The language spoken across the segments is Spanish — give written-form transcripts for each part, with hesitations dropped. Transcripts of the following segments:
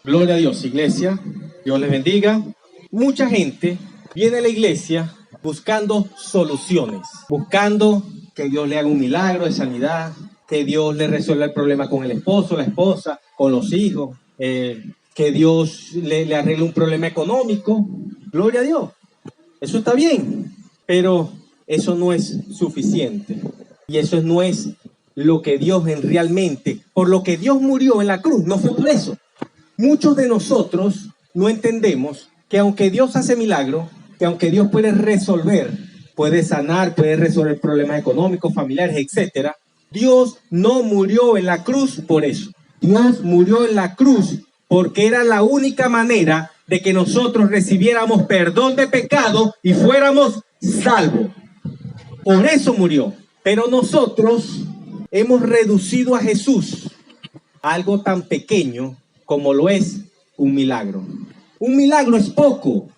Gloria a Dios, iglesia. Dios les bendiga. Mucha gente viene a la iglesia buscando soluciones, buscando que Dios le haga un milagro de sanidad, que Dios le resuelva el problema con el esposo, la esposa, con los hijos, que Dios le arregle un problema económico. Gloria a Dios. Eso está bien, pero eso no es suficiente. Y eso no es lo que Dios realmente, por lo que Dios murió en la cruz, no fue por eso. Muchos de nosotros no entendemos que aunque Dios hace milagros, que aunque Dios puede resolver, puede sanar, puede resolver problemas económicos, familiares, etcétera, Dios no murió en la cruz por eso. Dios murió en la cruz porque era la única manera de que nosotros recibiéramos perdón de pecado y fuéramos salvos. Por eso murió. Pero nosotros hemos reducido a Jesús a algo tan pequeño como lo es un milagro. Un milagro es poco,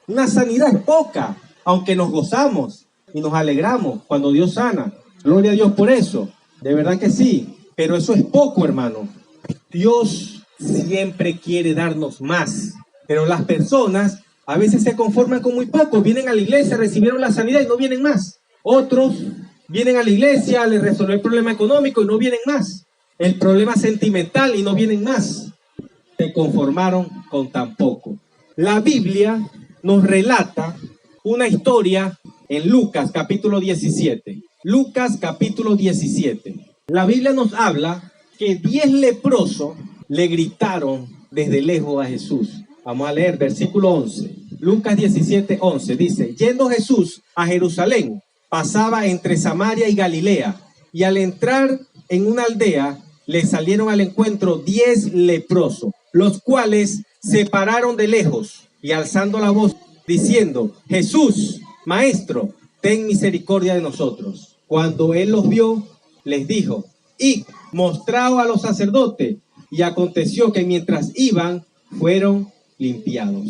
una sanidad es poca, aunque nos gozamos y nos alegramos cuando Dios sana. Gloria a Dios por eso, de verdad que sí, pero eso es poco, hermano. Dios siempre quiere darnos más, pero las personas a veces se conforman con muy poco. Vienen a la iglesia, recibieron la sanidad y no vienen más. Otros vienen a la iglesia, les resolvió el problema económico y no vienen más. El problema sentimental y no vienen más. Se conformaron con tan poco. La Biblia nos relata una historia en Lucas capítulo 17. Lucas capítulo 17. La Biblia nos habla que 10 leprosos le gritaron desde lejos a Jesús. Vamos a leer versículo 11. Lucas 17, 11 dice: yendo Jesús a Jerusalén, pasaba entre Samaria y Galilea, y al entrar en una aldea, le salieron al encuentro 10 leprosos, los cuales se pararon de lejos y alzando la voz, diciendo: Jesús, Maestro, ten misericordia de nosotros. Cuando él los vio, les dijo: id, mostraos a los sacerdotes. Y aconteció que mientras iban, fueron limpiados.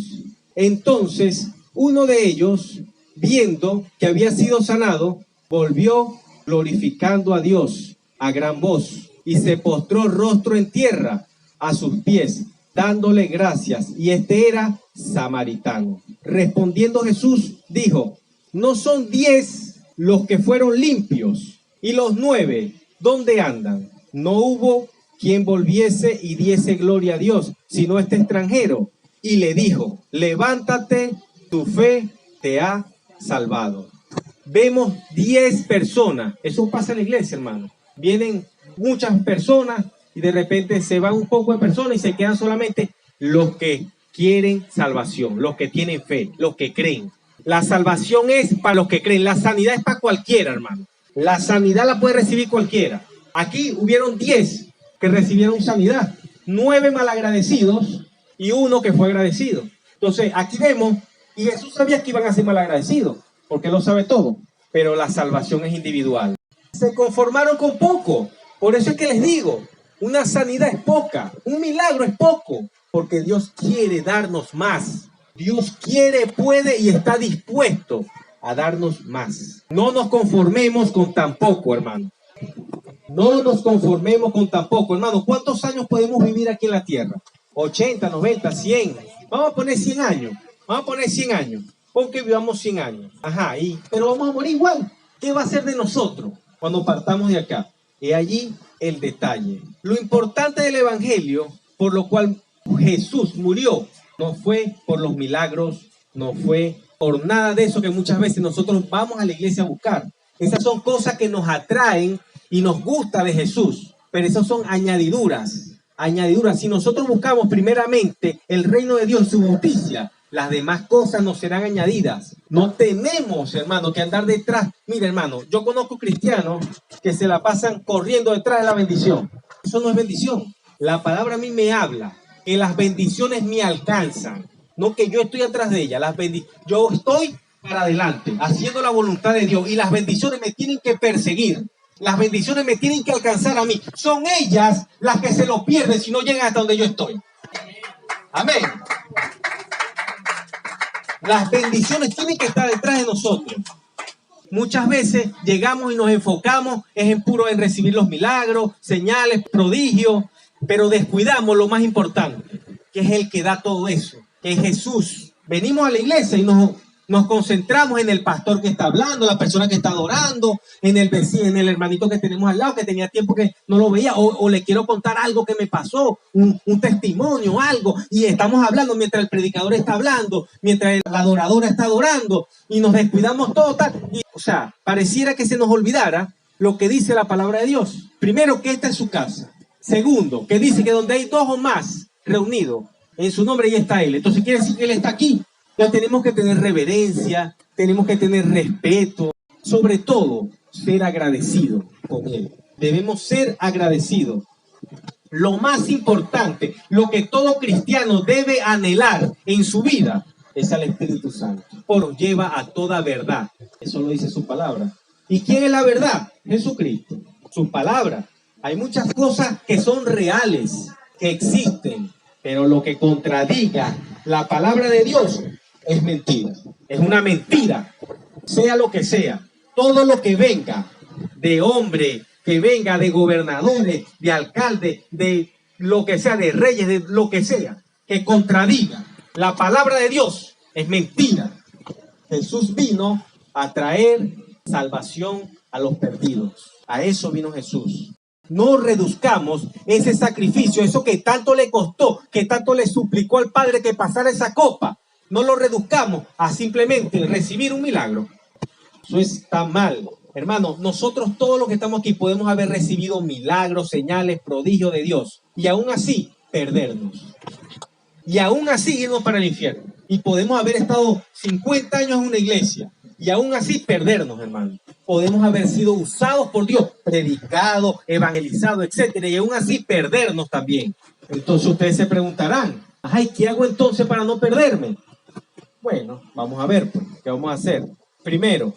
Entonces, uno de ellos, viendo que había sido sanado, volvió glorificando a Dios a gran voz, y se postró rostro en tierra a sus pies, dándole gracias. Y este era samaritano. Respondiendo Jesús, dijo: ¿no son 10 los que fueron limpios? ¿Y los 9 dónde andan? No hubo quien volviese y diese gloria a Dios, sino este extranjero. Y le dijo: levántate, tu fe te ha salvado. Vemos 10 personas. Eso pasa en la iglesia, hermano. Vienen muchas personas y de repente se van un poco de personas y se quedan solamente los que quieren salvación, los que tienen fe, los que creen. La salvación es para los que creen. La sanidad es para cualquiera, hermano. La sanidad la puede recibir cualquiera. Aquí hubieron 10 que recibieron sanidad, 9 malagradecidos y 1 que fue agradecido. Entonces aquí vemos, y Jesús sabía que iban a ser malagradecidos, porque Él lo sabe todo, pero la salvación es individual. Se conformaron con poco. Por eso es que les digo, una sanidad es poca, un milagro es poco, porque Dios quiere darnos más. Dios quiere, puede y está dispuesto a darnos más. No nos conformemos con tan poco, hermano. No nos conformemos con tan poco, hermano. ¿Cuántos años podemos vivir aquí en la tierra? 80, 90, 100. Vamos a poner 100 años. Vamos a poner 100 años. Pon que vivamos 100 años. Ajá, pero vamos a morir igual. ¿Qué va a ser de nosotros cuando partamos de acá? Y allí el detalle. Lo importante del evangelio, por lo cual Jesús murió, no fue por los milagros, no fue por nada de eso que muchas veces nosotros vamos a la iglesia a buscar. Esas son cosas que nos atraen y nos gusta de Jesús, pero esas son añadiduras. Añadiduras. Si nosotros buscamos primeramente el reino de Dios y su justicia, las demás cosas nos serán añadidas. No tenemos, hermano, que andar detrás. Mira, hermano, yo conozco cristianos que se la pasan corriendo detrás de la bendición. Eso no es bendición. La palabra a mí me habla que las bendiciones me alcanzan, no que yo estoy atrás de ellas. Yo estoy para adelante, haciendo la voluntad de Dios, y las bendiciones me tienen que perseguir. Las bendiciones me tienen que alcanzar a mí. Son ellas las que se lo pierden si no llegan hasta donde yo estoy. Amén. Las bendiciones tienen que estar detrás de nosotros. Muchas veces llegamos y nos enfocamos en recibir los milagros, señales, prodigios, pero descuidamos lo más importante. que es el que da todo eso, que es Jesús. Venimos a la iglesia y nos concentramos en el pastor que está hablando, la persona que está adorando, en el vecino, en el hermanito que tenemos al lado, que tenía tiempo que no lo veía, o le quiero contar algo que me pasó, un testimonio, algo, y estamos hablando mientras el predicador está hablando, mientras la adoradora está adorando, y nos descuidamos todo tal. O sea, pareciera que se nos olvidara lo que dice la palabra de Dios. Primero, que esta es su casa. Segundo, que dice que donde hay dos o más reunidos en su nombre, ahí está Él. Entonces quiere decir que Él está aquí. Ya tenemos que tener reverencia, tenemos que tener respeto, sobre todo ser agradecido con Él. Debemos ser agradecidos. Lo más importante, lo que todo cristiano debe anhelar en su vida, es al Espíritu Santo. Nos lleva a toda verdad. Eso lo dice su palabra. ¿Y quién es la verdad? Jesucristo. Su palabra. Hay muchas cosas que son reales, que existen, pero lo que contradiga la palabra de Dios es mentira. Es una mentira, sea lo que sea. Todo lo que venga de hombre, que venga de gobernadores, de alcaldes, de lo que sea, de reyes, de lo que sea, que contradiga la palabra de Dios, es mentira. Jesús vino a traer salvación a los perdidos. A eso vino Jesús. No reduzcamos ese sacrificio, eso que tanto le costó, que tanto le suplicó al Padre que pasara esa copa. No lo reduzcamos a simplemente recibir un milagro. Eso está mal. Hermano, nosotros todos los que estamos aquí podemos haber recibido milagros, señales, prodigios de Dios. Y aún así, perdernos. Y aún así irnos para el infierno. Y podemos haber estado 50 años en una iglesia. Y aún así perdernos, hermano. Podemos haber sido usados por Dios, predicados, evangelizados, etcétera. Y aún así perdernos también. Entonces ustedes se preguntarán, ay, ¿qué hago entonces para no perderme? Bueno, vamos a ver, pues, ¿qué vamos a hacer? Primero,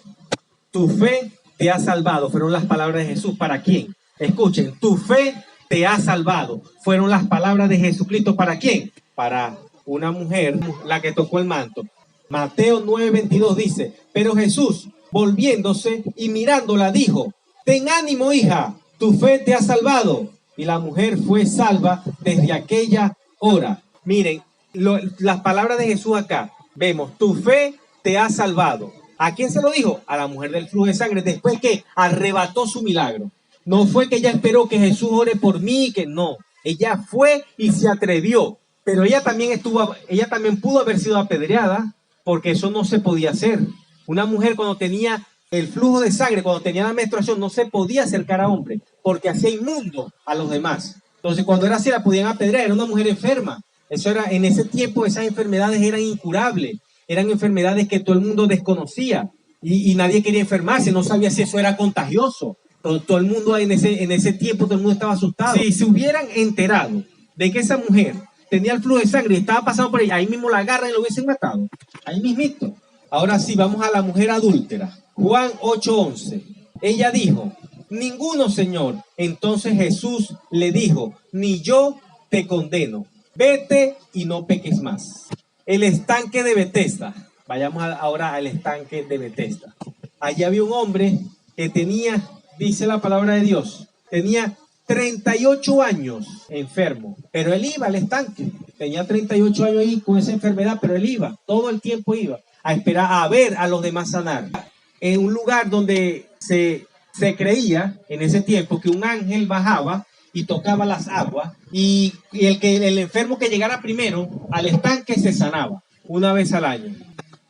tu fe te ha salvado. Fueron las palabras de Jesús. ¿Para quién? Escuchen, tu fe te ha salvado. Fueron las palabras de Jesucristo. ¿Para quién? Para una mujer, la que tocó el manto. Mateo 9:22 dice, pero Jesús, volviéndose y mirándola, dijo, ten ánimo, hija, tu fe te ha salvado. Y la mujer fue salva desde aquella hora. Miren, las palabras de Jesús acá. Vemos, tu fe te ha salvado. ¿A quién se lo dijo? A la mujer del flujo de sangre, después que arrebató su milagro. No fue que ella esperó que Jesús ore por mí, que no. Ella fue y se atrevió. Pero ella también pudo haber sido apedreada, porque eso no se podía hacer. Una mujer cuando tenía el flujo de sangre, cuando tenía la menstruación, no se podía acercar a hombre, porque hacía inmundo a los demás. Entonces, cuando era así, la podían apedrear. Era una mujer enferma. Eso era, en ese tiempo, esas enfermedades eran incurables. Eran enfermedades que todo el mundo desconocía. Y nadie quería enfermarse. No sabía si eso era contagioso. Todo el mundo en ese tiempo, todo el mundo estaba asustado. Si se hubieran enterado de que esa mujer tenía el flujo de sangre y estaba pasando por ahí mismo la agarran y lo hubiesen matado. Ahí mismito. Ahora sí, vamos a la mujer adúltera. Juan 8:11. Ella dijo, ninguno, Señor. Entonces Jesús le dijo, ni yo te condeno. Vete y no peques más. El estanque de Betesda. Vayamos ahora al estanque de Betesda. Allí había un hombre que tenía, dice la palabra de Dios, tenía 38 años enfermo, pero él iba al estanque. Tenía 38 años ahí con esa enfermedad, pero él iba, todo el tiempo iba a esperar a ver a los demás sanar. En un lugar donde se creía en ese tiempo que un ángel bajaba y tocaba las aguas y el enfermo que llegara primero al estanque se sanaba una vez al año.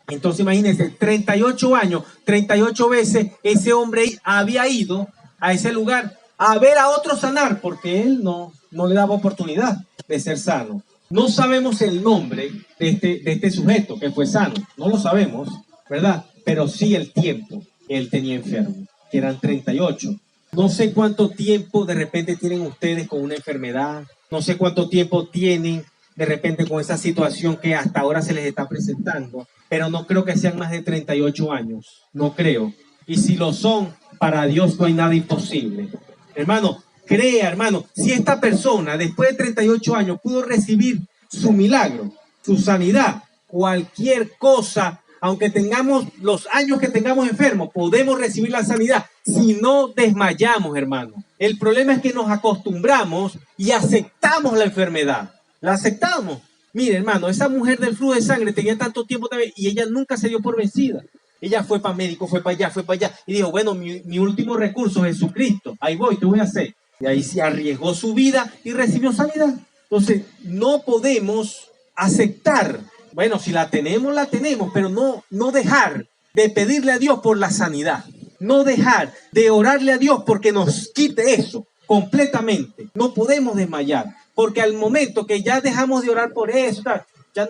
Entonces imagínense, 38 años, 38 veces ese hombre había ido a ese lugar a ver a otro sanar, porque él no le daba oportunidad de ser sano. No sabemos el nombre de este sujeto que fue sano, no lo sabemos, ¿verdad? Pero sí el tiempo que él tenía enfermo, que eran 38. No sé cuánto tiempo de repente tienen ustedes con una enfermedad, no sé cuánto tiempo tienen de repente con esa situación que hasta ahora se les está presentando, pero no creo que sean más de 38 años, no creo. Y si lo son, para Dios no hay nada imposible. Hermano, crea, hermano, si esta persona después de 38 años pudo recibir su milagro, su sanidad, cualquier cosa, aunque tengamos los años que tengamos enfermos, podemos recibir la sanidad si no desmayamos, hermano. El problema es que nos acostumbramos y aceptamos la enfermedad. La aceptamos. Mire, hermano, esa mujer del flujo de sangre tenía tanto tiempo también y ella nunca se dio por vencida. Ella fue para médico, fue para allá, fue para allá. Y dijo, bueno, mi último recurso es Jesucristo. Ahí voy, ¿qué voy a hacer? Y ahí se arriesgó su vida y recibió sanidad. Entonces, no podemos aceptar. Bueno, si la tenemos, pero no dejar de pedirle a Dios por la sanidad. No dejar de orarle a Dios porque nos quite eso completamente. No podemos desmayar, porque al momento que ya dejamos de orar por eso, ya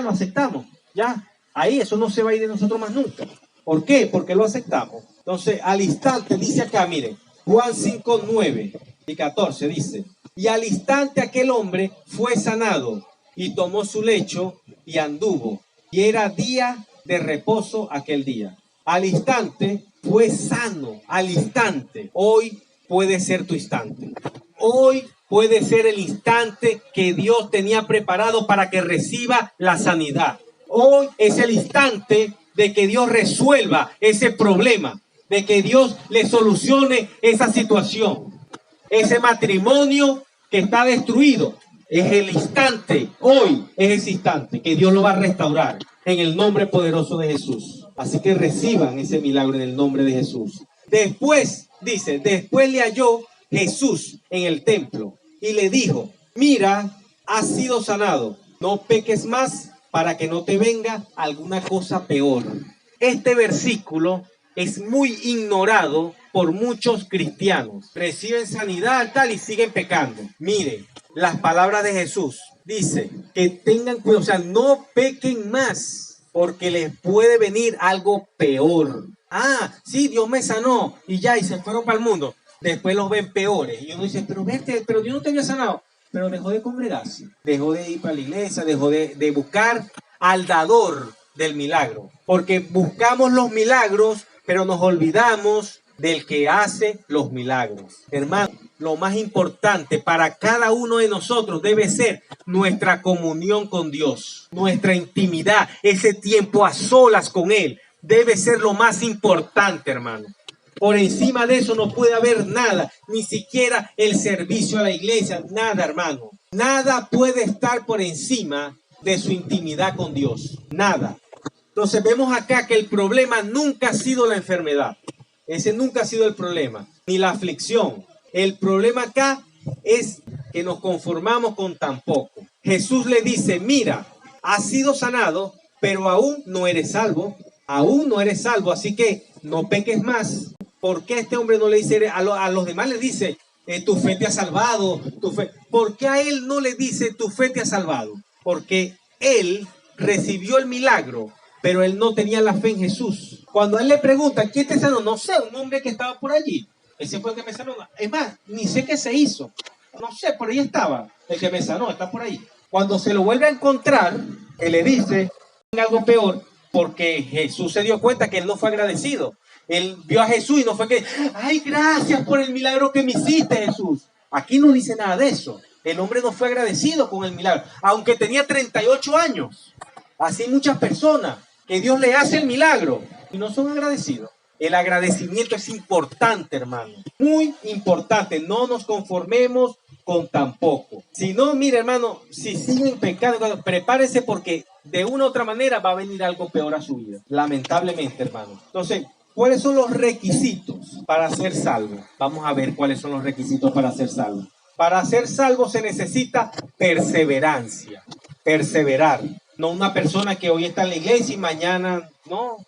lo aceptamos. Ya, ahí eso no se va a ir de nosotros más nunca. ¿Por qué? Porque lo aceptamos. Entonces, al instante, dice acá, miren, Juan 5, 9 y 14 dice, y al instante aquel hombre fue sanado y tomó su lecho y anduvo. Y era día de reposo aquel día. Al instante fue sano, al instante. Hoy puede ser tu instante. Hoy puede ser el instante que Dios tenía preparado para que reciba la sanidad. Hoy es el instante de que Dios resuelva ese problema, de que Dios le solucione esa situación. Ese matrimonio que está destruido, es el instante, hoy es ese instante que Dios lo va a restaurar en el nombre poderoso de Jesús. Así que reciban ese milagro en el nombre de Jesús. Después, dice, después le halló Jesús en el templo y le dijo, mira, has sido sanado, no peques más para que no te venga alguna cosa peor. Este versículo es muy ignorado por muchos cristianos. Reciben sanidad tal y siguen pecando. Mire, las palabras de Jesús dice que tengan cuidado, o sea, no pequen más porque les puede venir algo peor. Ah, sí, Dios me sanó y ya, y se fueron para el mundo. Después los ven peores. Y uno dice, pero vete, pero Dios no te había sanado. Pero dejó de congregarse, dejó de ir para la iglesia, dejó de buscar al dador del milagro. Porque buscamos los milagros, pero nos olvidamos del que hace los milagros. Hermano, lo más importante para cada uno de nosotros debe ser nuestra comunión con Dios, nuestra intimidad, ese tiempo a solas con Él. Debe ser lo más importante, hermano. Por encima de eso no puede haber nada, ni siquiera el servicio a la iglesia, nada, hermano. Nada puede estar por encima de su intimidad con Dios, nada. Entonces vemos acá que el problema nunca ha sido la enfermedad. Ese nunca ha sido el problema, ni la aflicción. El problema acá es que nos conformamos con tan poco. Jesús le dice, mira, has sido sanado, pero aún no eres salvo. Aún no eres salvo, así que no peques más. ¿Por qué este hombre no le dice, a los demás le dice, tu fe te ha salvado? ¿Por qué a él no le dice, tu fe te ha salvado? Porque él recibió el milagro, pero él no tenía la fe en Jesús. Cuando a él le preguntan, ¿quién te sanó? No sé, un hombre que estaba por allí. Ese fue el que me sanó. Es más, ni sé qué se hizo. No sé, por ahí estaba. El que me sanó, está por ahí. Cuando se lo vuelve a encontrar, él le dice algo peor, porque Jesús se dio cuenta que él no fue agradecido. Él vio a Jesús y no fue que, ay, gracias por el milagro que me hiciste, Jesús. Aquí no dice nada de eso. El hombre no fue agradecido con el milagro, aunque tenía 38 años. Así muchas personas que Dios le hace el milagro y no son agradecidos. El agradecimiento es importante, hermano. Muy importante. No nos conformemos con tan poco. Si no, mire, hermano, si siguen pecando, prepárese porque de una u otra manera va a venir algo peor a su vida. Lamentablemente, hermano. Entonces, ¿cuáles son los requisitos para ser salvo? Vamos a ver cuáles son los requisitos para ser salvo. Para ser salvo se necesita perseverancia. Perseverar. No una persona que hoy está en la iglesia y mañana no.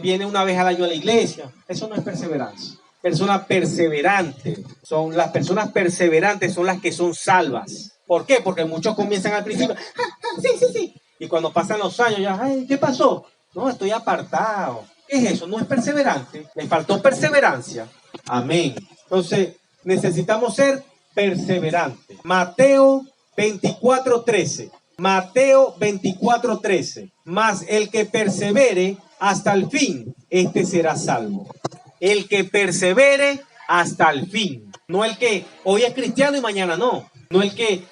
Viene una vez al año a la iglesia. Eso no es perseverancia. Persona perseverante. Las personas perseverantes son las que son salvas. ¿Por qué? Porque muchos comienzan al principio. Sí. Y cuando pasan los años ya, ay, ¿qué pasó? No, estoy apartado. ¿Qué es eso? No es perseverante. Le faltó perseverancia. Amén. Entonces, necesitamos ser perseverantes. Mateo 24:13. Mateo 24:13. Mas el que persevere hasta el fin, este será salvo. El que persevere hasta el fin. No el que hoy es cristiano y mañana no. No el que,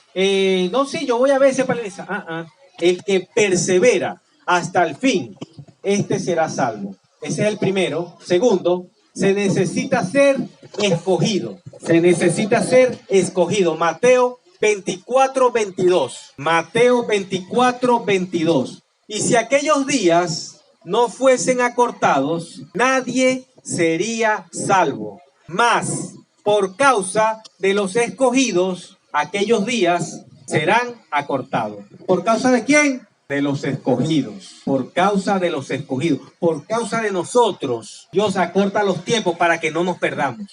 no, sí, yo voy a ver ese palestra. El que persevera hasta el fin, este será salvo. Ese es el primero. Segundo, se necesita ser escogido. Se necesita ser escogido. Mateo 24, 22. Mateo 24, 22. Y si aquellos días no fuesen acortados, nadie sería salvo. Mas por causa de los escogidos, aquellos días serán acortados. ¿Por causa de quién? De los escogidos. Por causa de los escogidos. Por causa de nosotros. Dios acorta los tiempos para que no nos perdamos.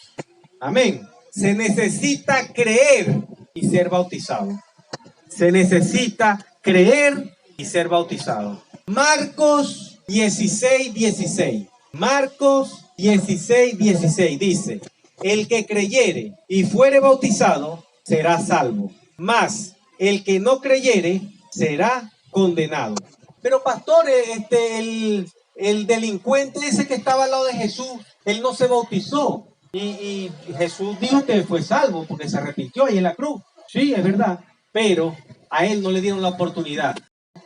Amén. Se necesita creer y ser bautizado. Se necesita creer y ser bautizado. Marcos 16, 16. Marcos 16, 16 dice: el que creyere y fuere bautizado será salvo, mas el que no creyere será condenado. Pero pastor, el delincuente ese que estaba al lado de Jesús, él no se bautizó. Y Jesús dijo que fue salvo porque se arrepintió ahí en la cruz. Sí, es verdad. Pero a él no le dieron la oportunidad.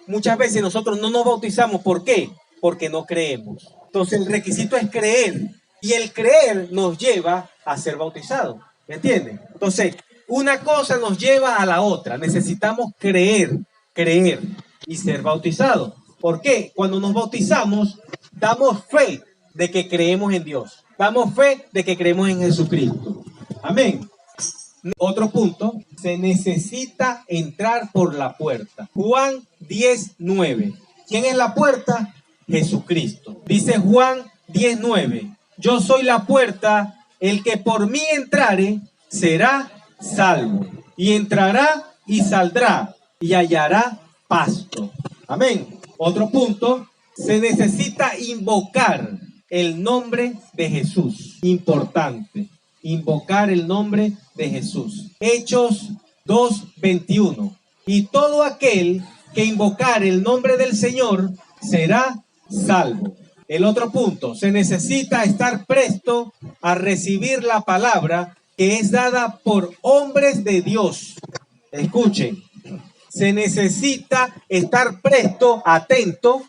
Muchas veces nosotros no nos bautizamos. ¿Por qué? Porque no creemos. Entonces el requisito es creer. Y el creer nos lleva a ser bautizados. ¿Me entienden? Entonces, una cosa nos lleva a la otra. Necesitamos creer y ser bautizados. ¿Por qué? Cuando nos bautizamos, damos fe de que creemos en Dios. Damos fe de que creemos en Jesucristo. Amén. Otro punto, se necesita entrar por la puerta. Juan 10:9. ¿Quién es la puerta? Jesucristo. Dice Juan 10:9. Yo soy la puerta, el que por mí entrare será salvo. Y entrará y saldrá y hallará pasto. Amén. Otro punto, se necesita invocar el nombre de Jesús. Importante. Invocar el nombre de Jesús. Hechos 2:21. Y todo aquel que invocar el nombre del Señor será salvo. El otro punto, se necesita estar presto a recibir la palabra que es dada por hombres de Dios. Escuchen, se necesita estar presto, atento,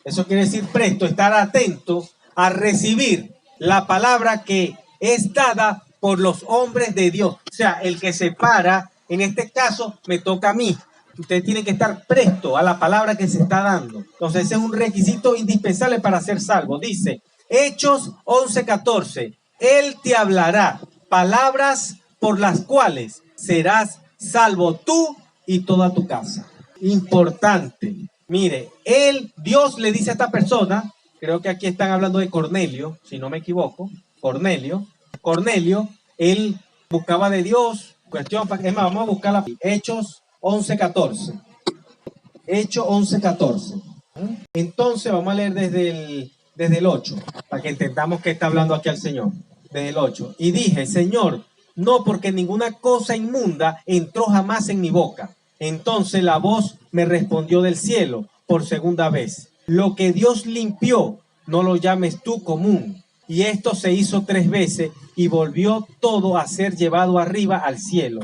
eso quiere decir presto, estar atento a recibir la palabra que es dada por los hombres de Dios. O sea, el que se para, en este caso, me toca a mí. Usted tiene que estar presto a la palabra que se está dando. Entonces, ese es un requisito indispensable para ser salvo. Dice, Hechos 11:14, Él te hablará palabras por las cuales serás salvo tú y toda tu casa. Importante. Mire, Dios le dice a esta persona, creo que aquí están hablando de Cornelio, si no me equivoco, Cornelio, él buscaba de Dios, es más, vamos a buscar Hechos 11:14. Hechos 11:14. Entonces vamos a leer desde el 8, para que entendamos que está hablando aquí al Señor. Desde el 8. Y dije, Señor, no, porque ninguna cosa inmunda entró jamás en mi boca. Entonces la voz me respondió del cielo por segunda vez. Lo que Dios limpió, no lo llames tú común. Y esto se hizo 3 veces y volvió todo a ser llevado arriba al cielo.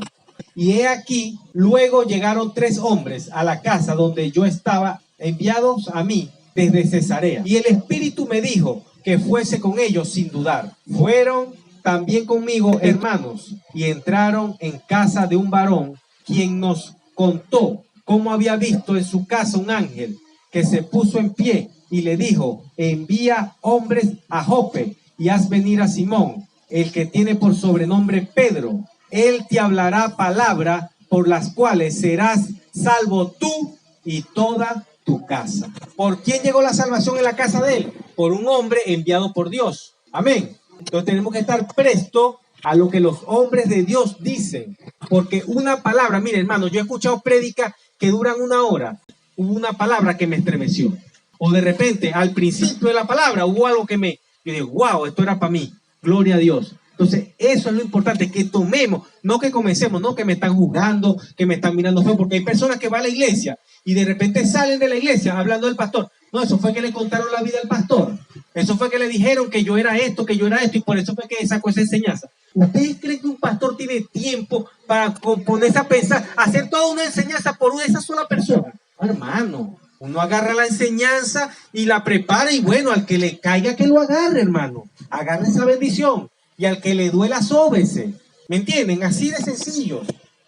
Y he aquí, luego llegaron 3 hombres a la casa donde yo estaba, enviados a mí desde Cesarea. Y el Espíritu me dijo que fuese con ellos sin dudar. Fueron también conmigo hermanos y entraron en casa de un varón quien nos contó cómo había visto en su casa un ángel que se puso en pie y le dijo, envía hombres a Jope y haz venir a Simón, el que tiene por sobrenombre Pedro. Él te hablará palabra por las cuales serás salvo tú y toda tu casa. ¿Por quién llegó la salvación en la casa de él? Por un hombre enviado por Dios. Amén. Entonces tenemos que estar presto a lo que los hombres de Dios dicen. Porque una palabra, mire hermano, yo he escuchado prédicas que duran 1 hora. Hubo una palabra que me estremeció. O de repente, al principio de la palabra, hubo algo que yo digo, wow, esto era para mí. Gloria a Dios. Entonces, eso es lo importante, que tomemos, no que comencemos, no que me están juzgando, que me están mirando feo, porque hay personas que van a la iglesia y de repente salen de la iglesia hablando del pastor. No, eso fue que le contaron la vida al pastor. Eso fue que le dijeron que yo era esto, y por eso fue que sacó esa enseñanza. ¿Ustedes creen que un pastor tiene tiempo para ponerse a pensar, hacer toda una enseñanza por esa sola persona? Hermano, uno agarra la enseñanza y la prepara y bueno, al que le caiga que lo agarre, hermano. Agarre esa bendición. Y al que le duela, sóbese. ¿Me entienden? Así de sencillo.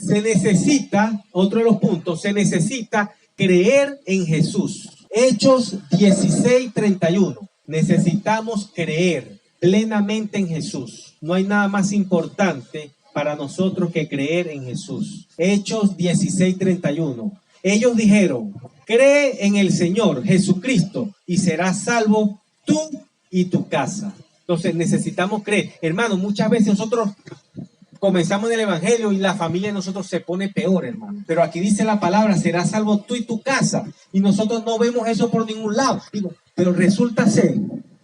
Se necesita, otro de los puntos, se necesita creer en Jesús. Hechos 16:31. Necesitamos creer plenamente en Jesús. No hay nada más importante para nosotros que creer en Jesús. Hechos 16:31. Ellos dijeron, cree en el Señor Jesucristo y serás salvo tú y tu casa. Entonces necesitamos creer. Hermano, muchas veces nosotros comenzamos en el evangelio y la familia de nosotros se pone peor, hermano. Pero aquí dice la palabra, serás salvo tú y tu casa. Y nosotros no vemos eso por ningún lado. Digo, pero resulta ser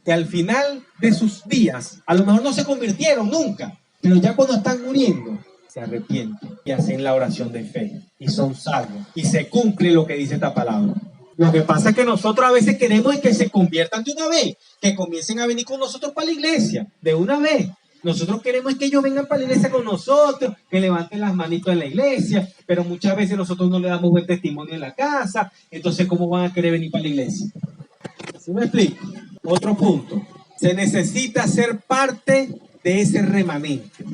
que al final de sus días, a lo mejor no se convirtieron nunca, pero ya cuando están muriendo, se arrepienten y hacen la oración de fe y son salvos. Y se cumple lo que dice esta palabra. Lo que pasa es que nosotros a veces queremos que se conviertan de una vez, que comiencen a venir con nosotros para la iglesia, de una vez. Nosotros queremos que ellos vengan para la iglesia con nosotros, que levanten las manitos en la iglesia, pero muchas veces nosotros no le damos buen testimonio en la casa, entonces ¿cómo van a querer venir para la iglesia? ¿Sí me explico? Otro punto, se necesita ser parte de ese remanente.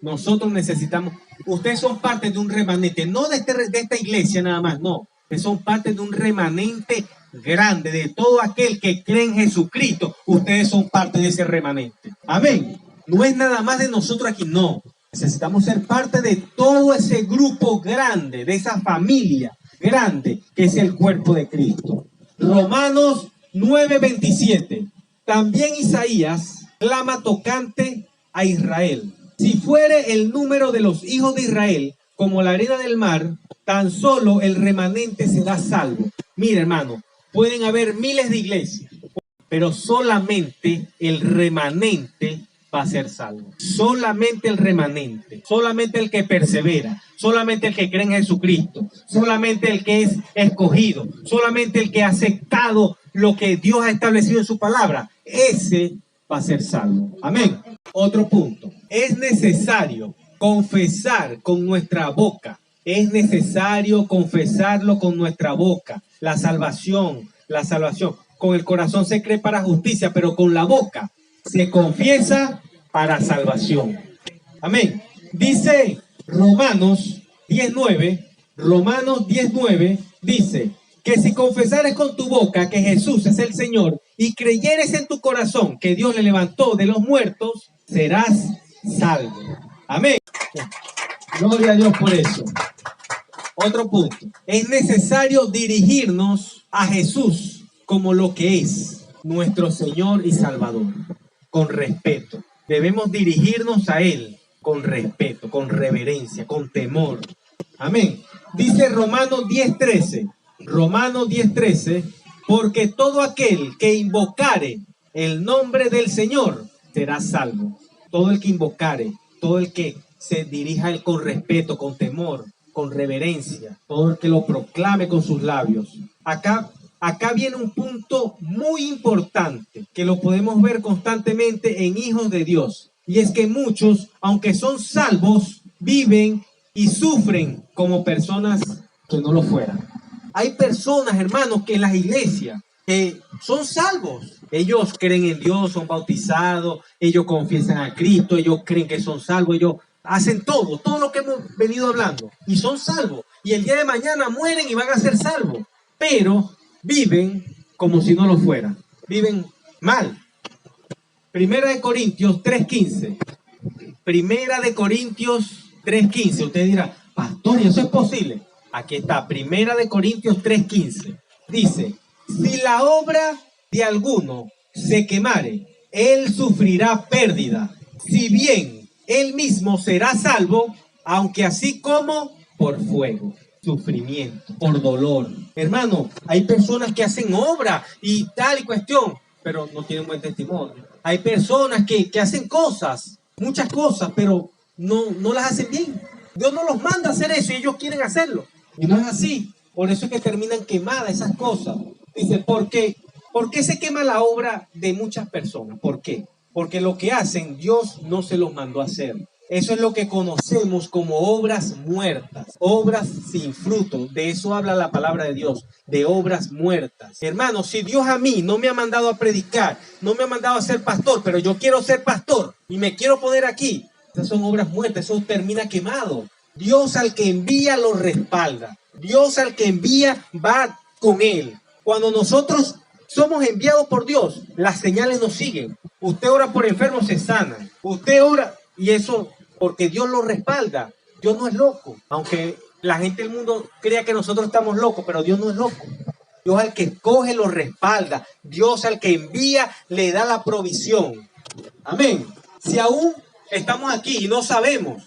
Nosotros necesitamos, ustedes son parte de un remanente, no de esta iglesia nada más, no. Ustedes son parte de un remanente grande, de todo aquel que cree en Jesucristo, ustedes son parte de ese remanente. Amén. No es nada más de nosotros aquí, no. Necesitamos ser parte de todo ese grupo grande, de esa familia grande que es el cuerpo de Cristo. Romanos 9:27. También Isaías clama tocante a Israel. Si fuere el número de los hijos de Israel como la arena del mar, tan solo el remanente será salvo. Mira, hermano, pueden haber miles de iglesias, pero solamente el remanente va a ser salvo. Solamente el remanente, solamente el que persevera, solamente el que cree en Jesucristo, solamente el que es escogido, solamente el que ha aceptado lo que Dios ha establecido en su palabra, ese va a ser salvo. Amén. Otro punto, es necesario confesar con nuestra boca, es necesario confesarlo con nuestra boca, la salvación. Con el corazón se cree para justicia, pero con la boca se confiesa para salvación. Amén. Dice Romanos 10:9 dice que si confesares con tu boca que Jesús es el Señor y creyeres en tu corazón que Dios le levantó de los muertos, serás salvo. Amén. Gloria a Dios por eso. Otro punto. Es necesario dirigirnos a Jesús como lo que es nuestro Señor y Salvador, con respeto. Debemos dirigirnos a Él con respeto, con reverencia, con temor. Amén. Dice Romanos 10:13, porque todo aquel que invocare el nombre del Señor será salvo. Todo el que invocare, todo el que se dirija a Él con respeto, con temor, con reverencia, todo el que lo proclame con sus labios. Acá viene un punto muy importante que lo podemos ver constantemente en hijos de Dios. Y es que muchos, aunque son salvos, viven y sufren como personas que no lo fueran. Hay personas, hermanos, que en las iglesias son salvos. Ellos creen en Dios, son bautizados, ellos confiesan a Cristo, ellos creen que son salvos, ellos hacen todo lo que hemos venido hablando. Y son salvos. Y el día de mañana mueren y van a ser salvos. Pero viven como si no lo fueran. Viven mal. Primera de Corintios 3:15. Primera de Corintios 3:15. Usted dirá, pastor, ¿y eso es posible? Aquí está, Primera de Corintios 3:15. Dice, si la obra de alguno se quemare, él sufrirá pérdida. Si bien él mismo será salvo, aunque así como por fuego. Sufrimiento, por dolor. Hermano, hay personas que hacen obra y tal y cuestión, pero no tienen buen testimonio. Hay personas que hacen cosas, muchas cosas, pero no las hacen bien. Dios no los manda a hacer eso y ellos quieren hacerlo. Y no es así. Por eso es que terminan quemadas esas cosas. Dice, ¿por qué se quema la obra de muchas personas? ¿Por qué? Porque lo que hacen, Dios no se los mandó a hacer. Eso es lo que conocemos como obras muertas, obras sin fruto. De eso habla la palabra de Dios, de obras muertas. Hermanos, si Dios a mí no me ha mandado a predicar, no me ha mandado a ser pastor, pero yo quiero ser pastor y me quiero poner aquí, esas son obras muertas, eso termina quemado. Dios al que envía lo respalda. Dios al que envía va con él. Cuando nosotros somos enviados por Dios, las señales nos siguen. Usted ora por enfermos, se sanan. Usted ora, y eso porque Dios lo respalda. Dios no es loco. Aunque la gente del mundo crea que nosotros estamos locos, pero Dios no es loco. Dios al que escoge lo respalda. Dios al que envía le da la provisión. Amén. Si aún estamos aquí y no sabemos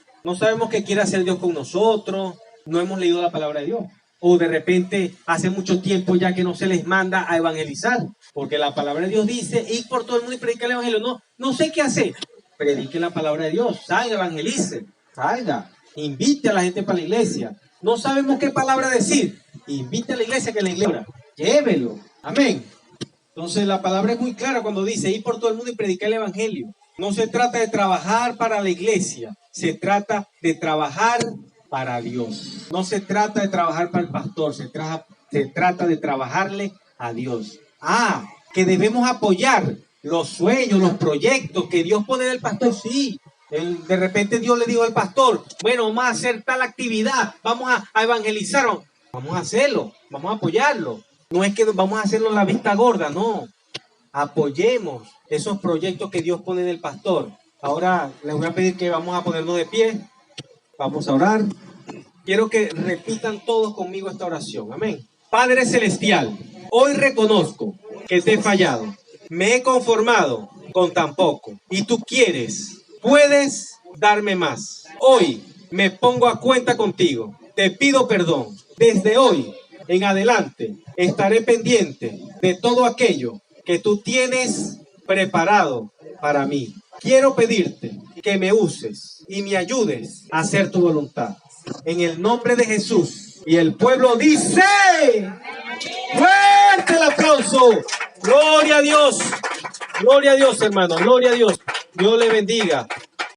qué quiere hacer Dios con nosotros, no hemos leído la palabra de Dios. O de repente hace mucho tiempo ya que no se les manda a evangelizar. Porque la palabra de Dios dice, ir por todo el mundo y predicar el evangelio. No sé qué hacer. Predique la palabra de Dios. Salga, evangelice. Salga. Invite a la gente para la iglesia. No sabemos qué palabra decir. Invite a la iglesia que la iglesia. Llévelo. Amén. Entonces la palabra es muy clara cuando dice ir por todo el mundo y predicar el evangelio. No se trata de trabajar para la iglesia. Se trata de trabajar para Dios. No se trata de trabajar para el pastor. Se trata de trabajarle a Dios. Que debemos apoyar los sueños, los proyectos que Dios pone en el pastor. Sí. De repente Dios le dijo al pastor, bueno, vamos a hacer tal actividad, vamos a evangelizar, vamos a hacerlo, vamos a apoyarlo. No es que vamos a hacerlo la vista gorda, no. Apoyemos esos proyectos que Dios pone en el pastor. Ahora les voy a pedir que vamos a ponernos de pie, vamos a orar. Quiero que repitan todos conmigo esta oración, amén. Padre Celestial, hoy reconozco que te he fallado, me he conformado con tan poco y tú puedes darme más. Hoy me pongo a cuenta contigo. Te pido perdón. Desde hoy en adelante estaré pendiente de todo aquello que tú tienes preparado para mí. Quiero pedirte que me uses y me ayudes a hacer tu voluntad. En el nombre de Jesús. Y el pueblo dice, fuerte el aplauso. Gloria a Dios. Gloria a Dios, hermano. Gloria a Dios. Dios le bendiga.